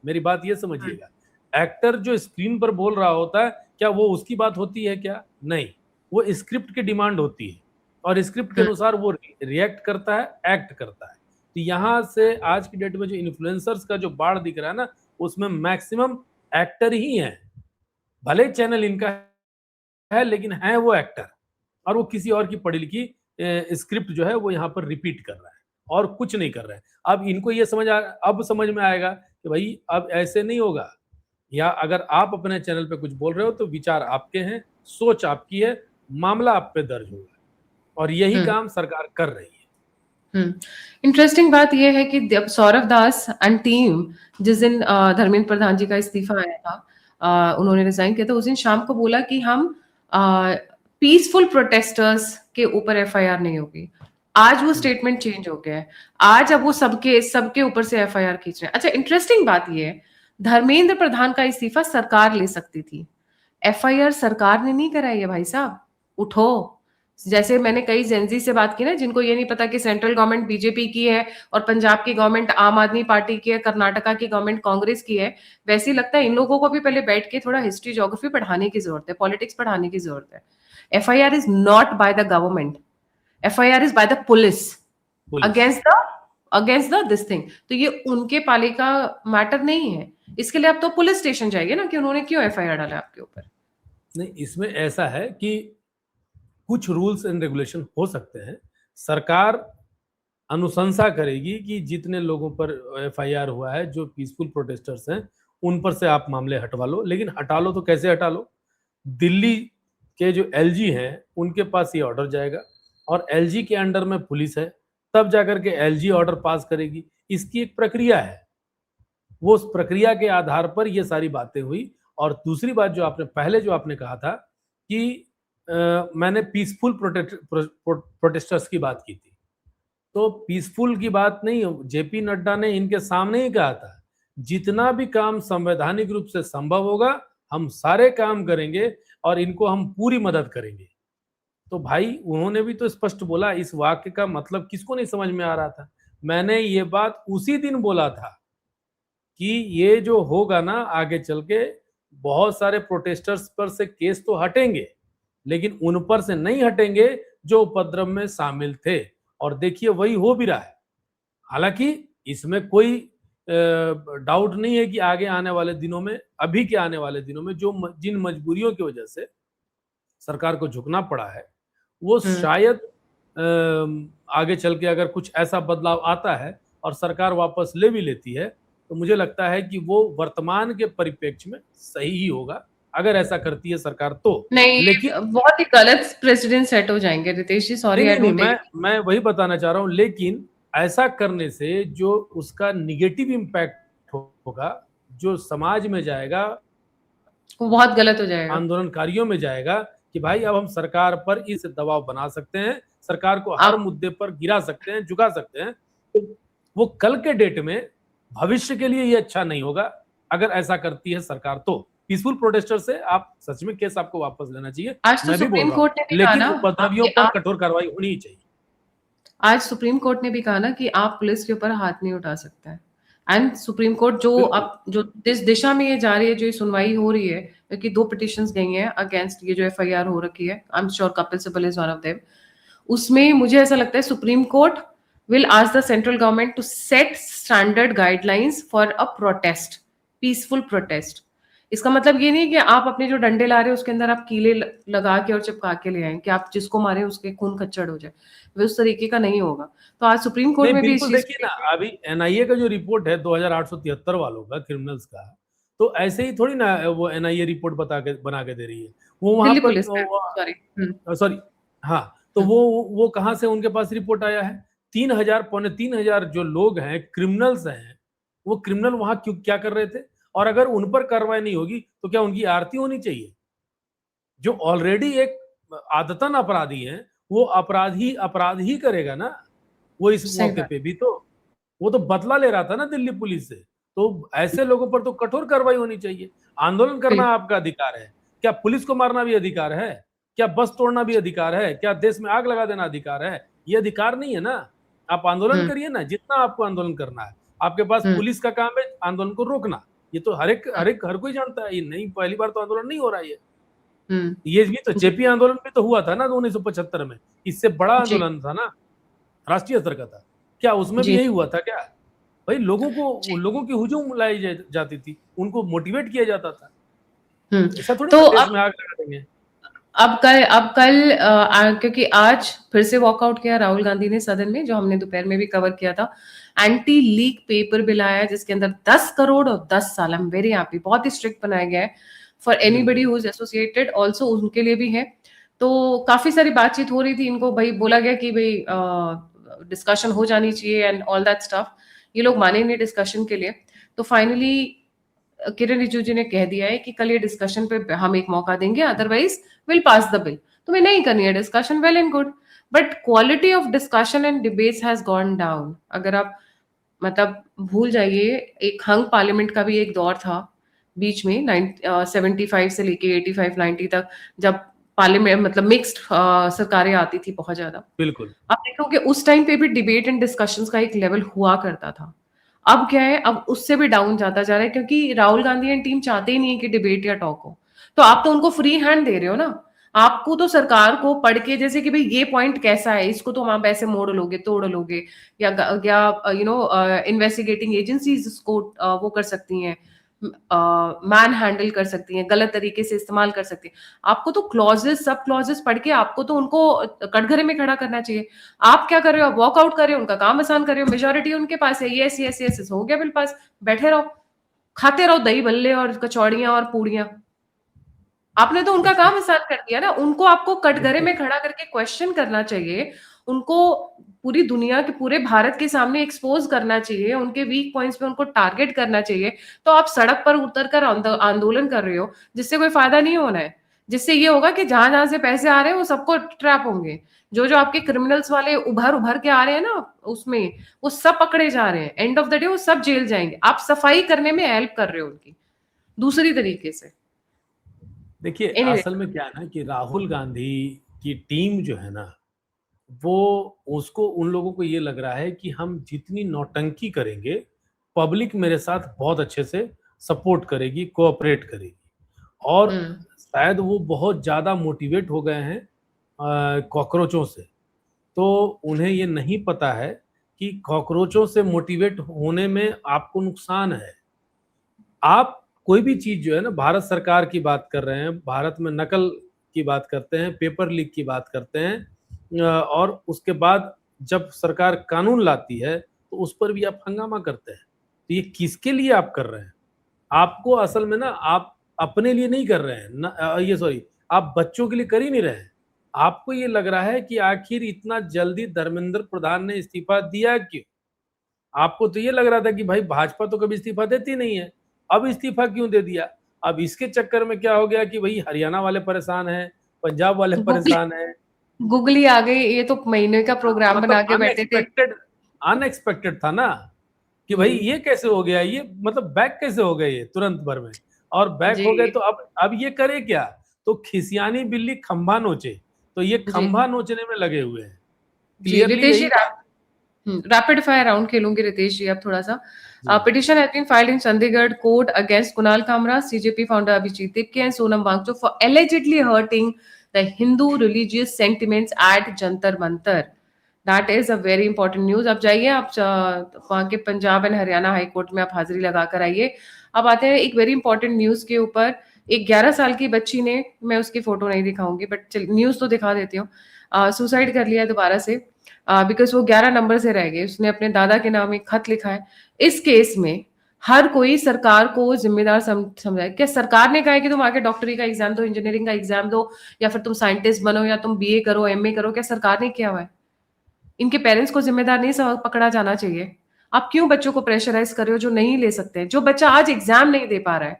मेरी बात ये हम्म। समझिएगा, एक्टर जो स्क्रीन पर बोल रहा होता है, क्या वो उसकी बात होती है क्या? नहीं, वो स्क्रिप्ट की डिमांड होती है, और स्क्रिप्ट के हम्म। अनुसार वो रिएक्ट करता है, एक्ट करता है। तो यहाँ से आज की डेट में जो इन्फ्लुएंसर्स का जो बाढ़ दिख रहा है ना, उसमें मैक्सिमम एक्टर ही है। भले चैनल इनका है, लेकिन है वो एक्टर, और वो किसी और की पढ़ी लिखी स्क्रिप्ट जो है वो यहाँ पर रिपीट कर रहा है, और कुछ नहीं कर रहा है। अब इनको ये अब समझ में आएगा कि भाई अब ऐसे नहीं होगा। या अगर आप अपने चैनल पे कुछ बोल रहे हो तो विचार आपके हैं, सोच आपकी है, मामला आप पे दर्ज होगा, और यही हम्म। काम सरकार कर रही है। हम्म। इंटरेस्टिंग बात यह है कि जब सौरभ दास एंड टीम जिस दिन धर्मेंद्र प्रधान जी का इस्तीफा आया था, उन्होंने रिजाइन किया था, उस दिन शाम को बोला कि हम पीसफुल प्रोटेस्टर्स के ऊपर एफआईआर नहीं होगी। आज वो स्टेटमेंट चेंज हो गया है। आज अब वो सबके सबके ऊपर से एफआईआर खींच रहे हैं। अच्छा, इंटरेस्टिंग बात ये है, धर्मेंद्र प्रधान का इस्तीफा सरकार ले सकती थी, एफआईआर सरकार ने नहीं कराई है भाई साहब। उठो। जैसे मैंने कई जेंजी से बात की ना, जिनको ये नहीं पता कि सेंट्रल गवर्नमेंट बीजेपी की है और पंजाब की गवर्नमेंट आम आदमी पार्टी की है, कर्नाटका की गवर्नमेंट कांग्रेस की है, वैसे ही लगता है इन लोगों को भी पहले बैठ के थोड़ा हिस्ट्री ज्योग्राफी पढ़ाने की जरूरत है, पॉलिटिक्स पढ़ाने की जरूरत है। FIR is not by the government, FIR is by the police police. Against the this thing. तो ये उनके पाले का मैटर नहीं है। इसके लिए अब तो पुलिस स्टेशन जाइए ना कि उन्होंने क्यों एफआईआर डाला आपके ऊपर। नहीं, इसमें ऐसा है कि कुछ रूल्स एंड रेगुलेशन हो सकते हैं, सरकार अनुशंसा करेगी कि जितने लोगों पर एफआईआर हुआ है, जो पीसफुल प्रोटेस्टर्स हैं, उन पर से आप मामले हटवा लो। लेकिन हटा लो तो कैसे हटा लो? दिल्ली के जो एलजी हैं, उनके पास ये ऑर्डर जाएगा, और एलजी के अंडर में पुलिस है, तब जाकर के एलजी ऑर्डर पास करेगी। इसकी एक प्रक्रिया है, वो उस प्रक्रिया के आधार पर ये सारी बातें हुई। और दूसरी बात जो आपने पहले जो आपने कहा था कि मैंने पीसफुल प्रोटेस्टर्स की बात की थी, तो पीसफुल की बात नहीं, जेपी नड्डा ने इनके सामने ही कहा था, जितना भी काम संवैधानिक रूप से संभव होगा हम सारे काम करेंगे, और इनको हम पूरी मदद करेंगे। तो भाई उन्होंने भी तो स्पष्ट बोला, इस वाक्य का मतलब किसको नहीं समझ में आ रहा था? मैंने ये बात उसी दिन बोला था कि ये जो होगा ना आगे चल के, बहुत सारे प्रोटेस्टर्स पर से केस तो हटेंगे, लेकिन उन पर से नहीं हटेंगे जो उपद्रव में शामिल थे। और देखिए वही हो भी रहा है। हालांकि इसमें कोई डाउट नहीं है कि आगे आने वाले दिनों में, अभी के आने वाले दिनों में, जो जिन मजबूरियों की वजह से सरकार को झुकना पड़ा है, वो हम्म। शायद आगे चल के अगर कुछ ऐसा बदलाव आता है और सरकार वापस ले भी लेती है, तो मुझे लगता है कि वो वर्तमान के परिप्रेक्ष्य में सही ही होगा, अगर ऐसा करती है सरकार तो। नहीं, लेकिन बहुत ही गलत प्रेसिडेंट सेट हो जाएंगे रितेश जी, नहीं सॉरी आई नहीं नहीं, डोंट मैं एग्री। मैं वही बताना चाह रहा हूं, लेकिन ऐसा करने से जो उसका निगेटिव इम्पैक्ट होगा, जो समाज में जाएगा, वो बहुत गलत हो जाएगा। आंदोलनकारियों में जाएगा कि भाई अब हम सरकार पर इस दबाव बना सकते हैं, सरकार को हर आप मुद्दे पर गिरा सकते हैं, झुका सकते हैं, तो वो कल के डेट में भविष्य के लिए ये अच्छा नहीं होगा अगर ऐसा करती है सरकार तो। पीसफुल प्रोटेस्टर से आप सच में केस आपको वापस लेना चाहिए, आज तो मैं भी बोल सुप्रीम रहा हूं, कोर्ट ने भी कहा लेकिन ना, उपद्रवियों आपके पर आप कठोर कार्रवाई होनी ही चाहिए। आज सुप्रीम कोर्ट ने भी कहा ना कि आप पुलिस के ऊपर हाथ नहीं उठा सकते हैं। एंड सुप्रीम कोर्ट जो बिल्कुल। अब जो जिस दिशा में ये जा रही है, जो ये सुनवाई हो रही है, क्योंकि 2 पिटिशंस गई हैं अगेंस्ट ये जो एफआईआर हो रखी है, I am sure Kapil Sibal is one of them. उसमें मुझे ऐसा लगता है Supreme Court will ask the central government to set standard guidelines for a protest, peaceful protest. इसका मतलब ये नहीं कि आप अपने जो डंडे ला रहे हो उसके अंदर आप कीले लगा के और चिपका के ले आए कि आप जिसको मारे उसके खून खच्चड़ हो जाए, वो उस तरीके का नहीं होगा। तो आज सुप्रीम कोर्ट नहीं में भी इस बिल्कुल, चीज देखिए ना, को अभी एनआईए का जो रिपोर्ट है 2873 वालों का, क्रिमिनल्स का, तो ऐसे ही थोड़ी ना वो एनआईए रिपोर्ट बना के दे रही है। वो वहां दिल्ली पर पुलिस का, सॉरी। सॉरी, हाँ, तो वो कहाँ से उनके पास रिपोर्ट आया है? 3,000 पौने 3,000 जो लोग हैं, क्रिमिनल्स हैं, वो क्रिमिनल वहां क्यों क्या कर रहे थे? और अगर उन पर कार्रवाई नहीं होगी तो क्या उनकी आरती होनी चाहिए? जो ऑलरेडी एक आदतन अपराधी है, वो अपराध ही करेगा ना। वो इस सही मौके बात। पे भी तो, वो तो बदला ले रहा था ना दिल्ली पुलिस से। तो ऐसे लोगों पर तो कठोर कार्रवाई होनी चाहिए। आंदोलन करना बिल्कुल। आपका अधिकार है, क्या पुलिस को मारना भी अधिकार है? क्या बस तोड़ना भी अधिकार है? क्या देश में आग लगा देना अधिकार है? ये अधिकार नहीं है ना। आप आंदोलन हम्म करिए ना, जितना आपको आंदोलन करना है। आपके पास हम्म पुलिस का काम है आंदोलन को रोकना। ये तो हर कोई जानता है, ये नहीं पहली बार तो आंदोलन नहीं हो रहा है ये। ये भी तो जी जेपी आंदोलन भी तो हुआ था ना 1975 में, इससे बड़ा जी आंदोलन था ना, राष्ट्रीय स्तर का था। क्या उसमें भी जी यही हुआ था क्या? भाई जी। लोगों की हुजूम लाई जाती थी, उनको मोटिवेट किया जाता था। हम्म। ऐसा थोड़ी तो ना देश में आग लगा देंगे। अब कल क्योंकि आज फिर से वॉकआउट किया राहुल गांधी ने सदन में, जो हमने दोपहर में भी कवर किया था। एंटी लीक पेपर बिल आया है जिसके अंदर 10 करोड़ और 10 साल, आई एम वेरी हैप्पी, बहुत ही स्ट्रिक्ट बनाया गया है फॉर एनीबडी बिल्कुल। हु इज एसोसिएटेड, ऑल्सो उनके लिए भी है। तो काफी सारी बातचीत हो रही थी, इनको भाई बोला गया कि भाई डिस्कशन हो जानी चाहिए एंड ऑल दैट स्टफ। ये लोग माने नहीं डिस्कशन के लिए। तो फाइनली किरण रिजिजू ने कह दिया है कि कल ये डिस्कशन पे हम एक मौका देंगे, otherwise will pass the bill. तुम्हें नहीं करनी है discussion, well and good, but quality of discussion and debates has gone down. अगर आप मतलब भूल जाइए, एक हंग पार्लियामेंट का भी एक दौर था बीच में 75 से लेके 85-90 तक, जब पार्लियामेंट मतलब मिक्स्ड सरकारें आती थी बहुत ज्यादा। बिल्कुल। आप देखोगे उस टाइम पे भी डिबेट एंड डिस्कशंस का एक लेवल हुआ करता था। अब क्या है, अब उससे भी डाउन जाता जा रहा है, क्योंकि राहुल गांधी एंड टीम चाहते ही नहीं है कि डिबेट या टॉक हो। तो आप तो उनको फ्री हैंड दे रहे हो ना। आपको तो सरकार को पढ़ के, जैसे कि भाई ये पॉइंट कैसा है, इसको तो आप ऐसे मोड़ लोगे, तोड़ लोगे, या इन्वेस्टिगेटिंग एजेंसीज इसको वो कर सकती हैं, मैन हैंडल कर सकती हैं, गलत तरीके से इस्तेमाल कर सकती हैं। आपको तो क्लॉजेस, सब क्लॉजेस पढ़ के आपको तो उनको कटघरे में खड़ा करना चाहिए। आप क्या कर रहे हो, आप वॉकआउट कर रहे हो, उनका काम आसान कर रहे हो, मेजोरिटी उनके पास है, यस यस यस हो गया बिल पास, बैठे रहो, खाते रहो दही बल्ले और कचौड़ियां और पूड़ियां। आपने तो उनका देखिए काम आसान कर दिया ना। उनको आपको कटघरे देखिए में खड़ा करके क्वेश्चन करना चाहिए, उनको पूरी दुनिया के, पूरे भारत के सामने एक्सपोज करना चाहिए, उनके वीक पॉइंट्स पे उनको टारगेट करना चाहिए। तो आप सड़क पर उतर कर आंदोलन कर रहे हो, जिससे कोई फायदा नहीं होना है। जिससे ये होगा कि जहां जहां से पैसे आ रहे हैं वो सबको ट्रैप होंगे। जो जो आपके क्रिमिनल्स वाले उभर उभर के आ रहे हैं ना उसमें, वो सब पकड़े जा रहे हैं, एंड ऑफ द डे वो सब जेल जाएंगे। आप सफाई करने में हेल्प कर रहे हो उनकी दूसरी तरीके से। देखिए, एनीवे, असल में क्या है ना कि राहुल गांधी की टीम जो है ना, वो उसको उन लोगों को ये लग रहा है कि हम जितनी नौटंकी करेंगे, पब्लिक मेरे साथ बहुत अच्छे से सपोर्ट करेगी, कोऑपरेट करेगी। और हम्म शायद वो बहुत ज्यादा मोटिवेट हो गए हैं कॉकरोचों से। तो उन्हें ये नहीं पता है कि कॉकरोचों से मोटिवेट होने में आपको नुकसान है। आप कोई भी चीज जो है ना, भारत सरकार की बात कर रहे हैं, भारत में नकल की बात करते हैं, पेपर लीक की बात करते हैं, और उसके बाद जब सरकार कानून लाती है तो उस पर भी आप हंगामा करते हैं। तो ये किसके लिए आप कर रहे हैं? आपको असल में ना, आप अपने लिए नहीं कर रहे हैं ना, ये सॉरी, आप बच्चों के लिए कर ही नहीं रहे हैं। आपको ये लग रहा है कि आखिर इतना जल्दी धर्मेंद्र प्रधान ने इस्तीफा दिया क्यों? आपको तो ये लग रहा था कि भाई भाजपा तो कभी इस्तीफा देती नहीं है, अब इस्तीफा क्यों दे दिया? अब इसके चक्कर में क्या हो गया कि भाई हरियाणा वाले परेशान हैं, पंजाब वाले गुगली परेशान हैं। गुगली आ गई, ये तो महीने का प्रोग्राम बना मतलब के बैठे थे। अनएक्सपेक्टेड था ना कि भाई ये कैसे हो गया, ये मतलब बैक कैसे हो गए ये तुरंत भर में, और बैक जी हो गए तो अब ये करे क्या? तो खिसियानी बिल्ली खंभा नोचे, तो ये जी खंभा नोचने में लगे हुए हैं। जी क्लियरली रितेश जी, यही बात। रैपिड फायर राउंड खेलूंगी रितेश जी अब थोड़ा सा। जी petition has been filed in Chandigarh court against Kunal Kamra, CJP founder Abhijeet Dipke and Sonam Wangchuk for allegedly hurting the Hindu religious sentiments at Jantar Mantar. That is a very important news. अब जाइए आप वहाँ के Punjab and Haryana high court में आप हाजिरी लगा कर आइए। अब आते हैं एक वेरी इंपॉर्टेंट न्यूज के ऊपर। एक 11 साल की बच्ची ने, मैं उसकी फोटो नहीं दिखाऊंगी बट चल न्यूज तो दिखा देती हूँ, सुसाइड कर लिया दोबारा से बिकॉज वो 11 नंबर से रह गए। उसने अपने दादा के नाम एक खत लिखा है। इस केस में हर कोई सरकार को जिम्मेदार समझा है। क्या सरकार ने कहा है कि तुम आके डॉक्टरी का एग्जाम दो, इंजीनियरिंग का एग्जाम दो, या फिर तुम साइंटिस्ट बनो, या तुम बीए करो, एमए करो? क्या सरकार ने किया हुआ है? इनके पेरेंट्स को जिम्मेदार नहीं पकड़ा जाना चाहिए? आप क्यों बच्चों को प्रेशराइज कर रहे हो जो नहीं ले सकते? जो बच्चा आज एग्जाम नहीं दे पा रहा है,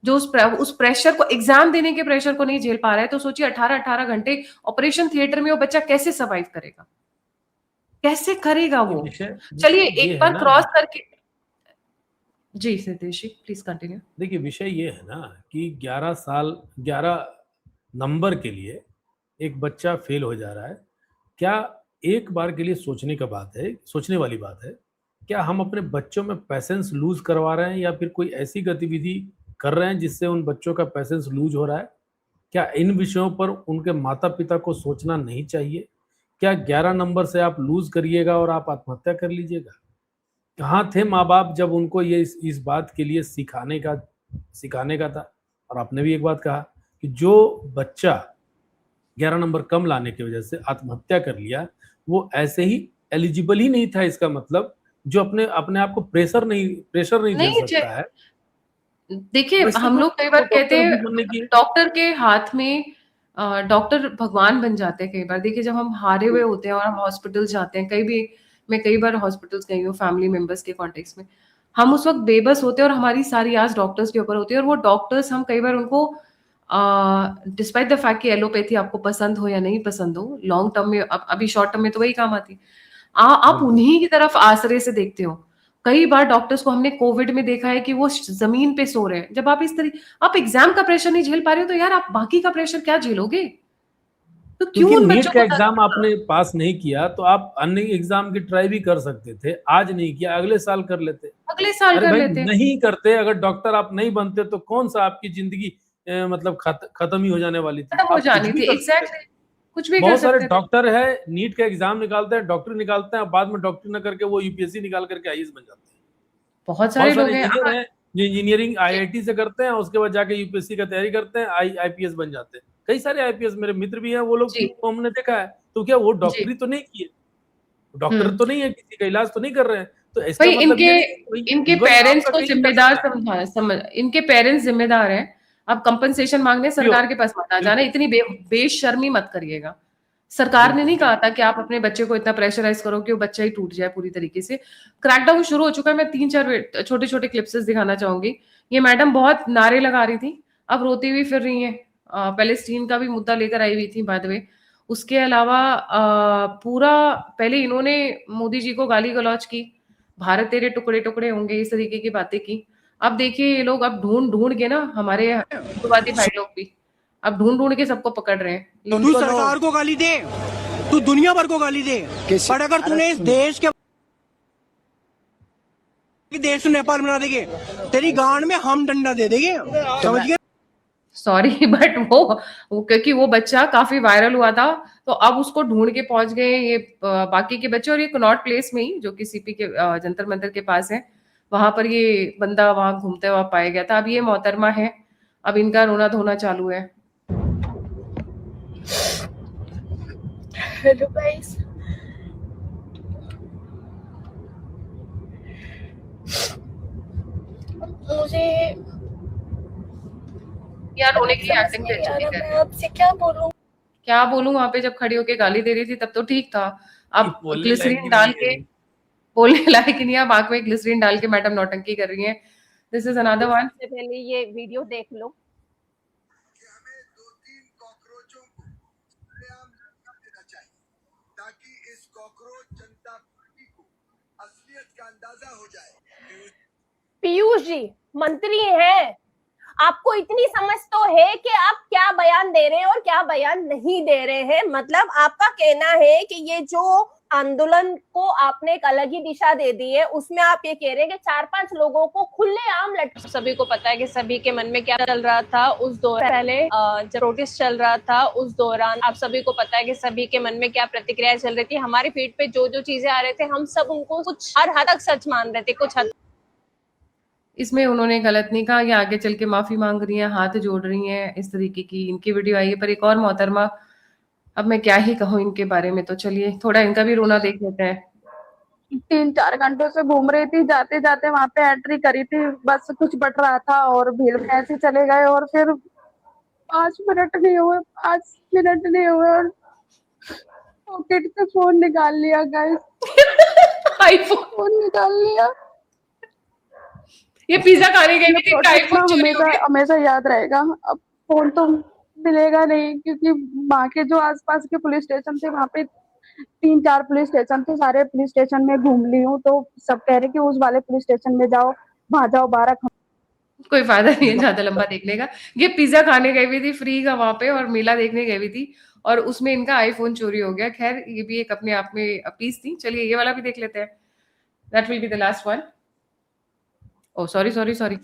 जो उस प्रेशर को, एग्जाम देने के प्रेशर को नहीं झेल पा रहा है, तो सोचिए 18-18 घंटे ऑपरेशन थिएटर में वो बच्चा कैसे सर्वाइव करेगा? कैसे करेगा ये वो? विषय चलिए विषय ये एक है बार ना, क्रॉस करके। जी सिद्धेश जी, प्लीज कंटिन्यू। देखिए विषय ये है ना कि 11 साल 11 नंबर के लिए एक बच्चा फेल हो जा रहा है। क्या एक बार के लिए सोचने का बात है, सोचने वाली बात है, क्या हम अपने बच्चों में पैसेंस लूज करवा रहे हैं या फिर कोई ऐसी गतिविधि कर रहे हैं जिससे उन बच्चों का पैसेंस लूज हो रहा है? क्या इन विषयों पर उनके माता पिता को सोचना नहीं चाहिए? क्या 11 नंबर से आप लूज करिएगा और आप आत्महत्या कर लीजिएगा? कहाँ थे माँ बाप जब उनको ये इस बात के लिए सिखाने का था? और आपने भी एक बात कहा कि जो बच्चा 11 नंबर कम लाने की वजह से आत्महत्या कर लिया, वो ऐसे ही एलिजिबल ही नहीं था, इसका मतलब जो अपने अपने आप को प्रेशर नहीं झेल नहीं सकता है, देखिए, वैसे हम तो लोग कई वो बार कहते डॉक्टर हैं भी बनने की। डॉक्टर के हाथ में, डॉक्टर भगवान बन जाते हैं कई बार। देखिए जब हम हारे हुए होते हैं और हम हॉस्पिटल जाते हैं, कई भी, मैं कई बार हॉस्पिटल्स गई हूँ फैमिली मेंबर्स के कॉन्टेक्स्ट में, हम उस वक्त बेबस होते हैं और हमारी सारी आस डॉक्टर्स के ऊपर होती है। और वो डॉक्टर्स, हम कई बार उनको, डिस्पाइट द फैक्ट कि एलोपैथी आपको पसंद हो या नहीं पसंद हो, लॉन्ग टर्म में, अभी शॉर्ट टर्म में तो वही काम आती है, आप बिल्कुल। उन्हीं की तरफ आसरे से देखते हो। कई बार डॉक्टर्स को हमने कोविड में देखा है कि वो जमीन पे सो रहे हैं। जब आप इस तरीके, आप एग्जाम का प्रेशर नहीं झेल पा रहे हो, तो यार आप बाकी का प्रेशर क्या झेलोगे? तो क्यों क्योंकि उन नीट बच्चों का को एग्जाम आपने पास नहीं किया तो आप अन्य एग्जाम की ट्राई भी कर सकते थे, आज नहीं किया, अगले साल कर लेते। अगले साल अरे कर भाई लेते? नहीं करते, अगर डॉक्टर आप नहीं बनते तो कौन सा आपकी जिंदगी मतलब खत्म ही हो जाने वाली थी, खत्म हो आप कुछ जानी भी थी, कर सकते थे। एग्जैक्टली, कुछ भी कर बहुत सारे सकते थे। डॉक्टर है, नीट का एग्जाम निकालते हैं, डॉक्टर निकालते हैं, बाद में डॉक्टर न करके वो यूपीएससी निकाल करके आईएएस बन जाते हैं। बहुत सारे बहुत सारे लोग हैं। इंजीनियर हैं जो इंजीनियरिंग आईआईटी से करते हैं, उसके बाद जाके यूपीएससी का तैयारी करते हैं, आईपीएस बन जाते हैं। कई सारे आईपीएस मेरे मित्र भी हैं, वो लोग जी हमने देखा है। तो क्या वो जी। डॉक्टरी तो नहीं किए, डॉक्टर तो नहीं है, किसी का इलाज तो नहीं कर रहे हैं, तो इसका भाई मतलब इनके ये नहीं है कि इनके भाई इवन पेरेंट्स आपका को कहीं नहीं कर जिम्मेदार सकता है। इनके पेरेंट्स जिम्मेदार हैं। अब कंपनसेशन मांगने प्योर, सरकार के पास मत आ जाना, बिल्कुल इतनी बेशर्मी मत करिएगा। सरकार ने बिल्कुल। नहीं कहा था कि आप अपने बच्चे को इतना प्रेशराइज करो कि वो बच्चा ही टूट जाए पूरी तरीके से। क्रैकडाउन शुरू हो चुका है। मैं 3-4 छोटे छोटे क्लिप्सेस दिखाना चाहूंगी। ये मैडम बहुत नारे लगा रही थी, अब रोती हुई फिर रही है। पैलेस्टीन का भी मुद्दा लेकर आई हुई थी बाय द वे। उसके अलावा पूरा, पहले इन्होंने मोदी जी को गाली गलौज की, भारत तेरे टुकड़े टुकड़े होंगे, इस तरीके की बातें की। अब देखिए ये लोग अब ढूंढ ढूंढ के ना, हमारे हिंदूवादी भाई लोग भी अब ढूंढ ढूंढ के सबको पकड़ रहे हैं। तू सरकार को गाली दे, तू दुनिया भर को गाली दे, पर अगर तूने इस देश के देश को नेपाल बना देंगे, तेरी गांड में हम डंडा दे देंगे, समझ गए? सॉरी बट वो क्योंकि वो बच्चा काफी वायरल हुआ था, तो अब उसको ढूंढ के पहुंच गए ये बाकी के बच्चे। और ये कनॉट प्लेस में ही, जो कि सीपी के जंतर मंतर के पास है, वहां पर ये बंदा वहां घूमते हुआ पाया गया था। अब ये मोहतरमा है, अब इनका रोना धोना चालू है। हेलो गाइस, मुझे यार रोने की एक्टिंग भी अच्छी यार नहीं अब कर मैं रही। आपसे क्या बोलूं। क्या बोलूं, वहां पे जब खड़ी होके गाली दे रही थी तब तो ठीक था, ये अब बोलने लायक ग्लिसरीन ही डाल नहीं है के ये। बोलने लायक ही नहीं है, अब आंख में ग्लिसरीन डाल के मैडम नौटंकी कर रही है। This is another one. सबसे पहले ये वीडियो देख लो। कि हमें 2-3 कॉकरोचों को खुलेआम लटका देना चाहिए ताकि इस कॉकरोच जनता पार्टी को असलियत का अंदाजा हो जाए। पीयूष जी मंत्री हैं, आपको इतनी समझ तो है कि आप क्या बयान दे रहे हैं और क्या बयान नहीं दे रहे हैं। मतलब आपका कहना है कि ये जो आंदोलन को आपने एक अलग ही दिशा दे दी है, उसमें आप ये कह रहे हैं कि 4-5 लोगों को खुलेआम लट। सभी को पता है कि सभी के मन में क्या चल रहा था उस दौरान, पहले जब प्रोटेस्ट चल रहा था उस दौरान आप सभी को पता है कि सभी के मन में क्या प्रतिक्रियाएं चल रही थी। हमारी फीड पे जो जो चीजें आ रहे थे हम सब उनको कुछ हर हद तक सच मान रहे थे, कुछ हद। इसमें उन्होंने गलत नहीं कहा, ये आगे चल के माफी मांग रही हैं, हाथ जोड़ रही हैं, इस तरीके की इनकी वीडियो आई है। पर एक और मोहतरमा, अब मैं क्या ही कहूँ इनके बारे में, तो चलिए थोड़ा इनका भी रोना देख लेते हैं। 3-4 घंटों से घूम रही थी, जाते जाते वहां पे एंट्री करी थी, बस कुछ बट रहा था और भीड़ में ऐसे चले गए और फिर 5 मिनट नहीं हुए, 5 मिनट नहीं हुए और पॉकेट से फोन निकाल लिया गाइस। आईफोन, फोन निकाल लिया। ये पिज्जा खाने गई थी, इनका प्रोटेस्ट आईफोन चोरी हो हमेशा गया। हमेशा याद रहेगा। अब फोन तो मिलेगा नहीं क्योंकि वहाँ के जो आसपास के पुलिस स्टेशन थे, वहाँ पे 3-4 पुलिस स्टेशन थे, सारे पुलिस स्टेशन में घूम ली हूँ, तो सब कह रहे कि उस वाले पुलिस स्टेशन में जाओ, वहां जाओ 12। कोई फायदा नहीं है ज्यादा लंबा देखने का। ये पिज्जा खाने गई हुई थी, फ्री का वहां पे, और मेला देखने गई हुई थी, और उसमें इनका आईफोन चोरी हो गया। खैर ये भी एक अपने आप में पीस थी। चलिए ये वाला भी देख लेते हैं। That will be the last one. Oh sorry sorry sorry.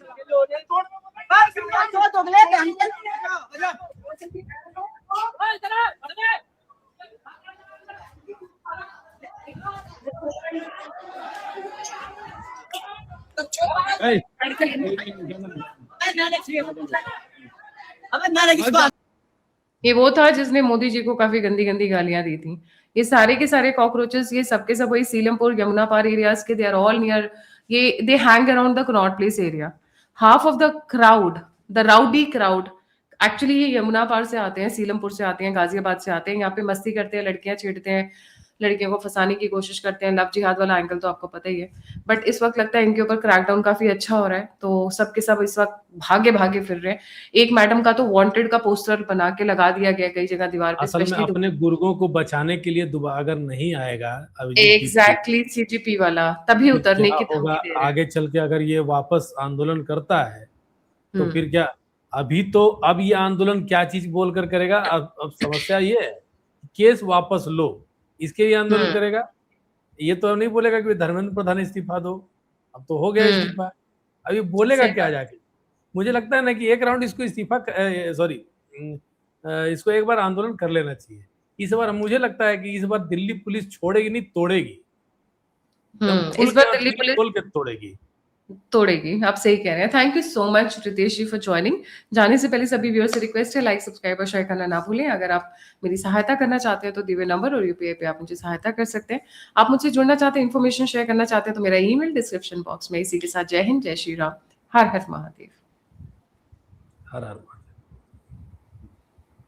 ये वो था जिसने मोदी जी को काफी गंदी गंदी गालियां दी थी। ये सारे के सारे कॉकरोचेस, ये सबके सब वही सीलमपुर यमुना पार एरियाज के, दे आर ऑल नियर, ये दे hang around the Connaught place area. Half of the crowd, the rowdy crowd, actually ये यमुना पार से आते हैं, सीलमपुर से आते हैं, गाजियाबाद से आते हैं, यहाँ पे मस्ती करते हैं, लड़कियां छेड़ते हैं, लड़कियों को फंसाने की कोशिश करते हैं। लव जिहाद वाला एंगल तो आपको पता ही है। बट इस वक्त लगता है इनके ऊपर क्रैकडाउन काफी अच्छा हो रहा है, तो सबके सब इस वक्त भागे भागे फिर रहे हैं। एक मैडम का तो वांटेड का पोस्टर बना के लगा दिया गया कई जगह दीवार पे, असल में स्पेशली अपने गुर्गों को बचाने के लिए दोबारा अगर नहीं आएगा अभिजीत दीप एग्जैक्टली सीजीपी वाला, तभी फिर उतरने क्या की होगा धमकी दे रहे हैं। आगे चल के। अगर ये वापस आंदोलन करता है तो हम्म, फिर क्या, अभी तो अब ये आंदोलन क्या चीज बोलकर करेगा। अब समस्या ये है, केस वापस लो, इसके लिए आंदोलन हम्म, करेगा। ये तो नहीं बोलेगा कि धर्मेंद्र प्रधान इस्तीफा दो, अब तो हो गया हम्म, इस्तीफा। अब ये बोलेगा सही क्या बात। जाके। मुझे लगता है ना कि एक राउंड इसको इस्तीफा, सॉरी, इसको एक बार आंदोलन कर लेना चाहिए। इस बार मुझे लगता है कि इस बार दिल्ली पुलिस छोड़ेगी नहीं, तोड़ेगी, एकदम खुल इस बार के और दिल्ली दिल पुलिस खोल के तोड़ेगी। तोड़ेगी, आप सही कह रहे हैं। Thank you so much Ritesh ji for joining. जाने से पहले सभी व्यूअर्स से रिक्वेस्ट है, लाइक सब्सक्राइब और शेयर करना ना भूलें। अगर आप मेरी सहायता करना चाहते हैं तो दिए हुए नंबर और यूपीआई पे आप मुझे सहायता कर सकते हैं। आप मुझसे जुड़ना चाहते हैं, इन्फॉर्मेशन शेयर करना चाहते हैं, तो मेरा ईमेल डिस्क्रिप्शन बॉक्स में। इसी के साथ जय हिंद, जय श्री राम, हर हर महादेव। हर हर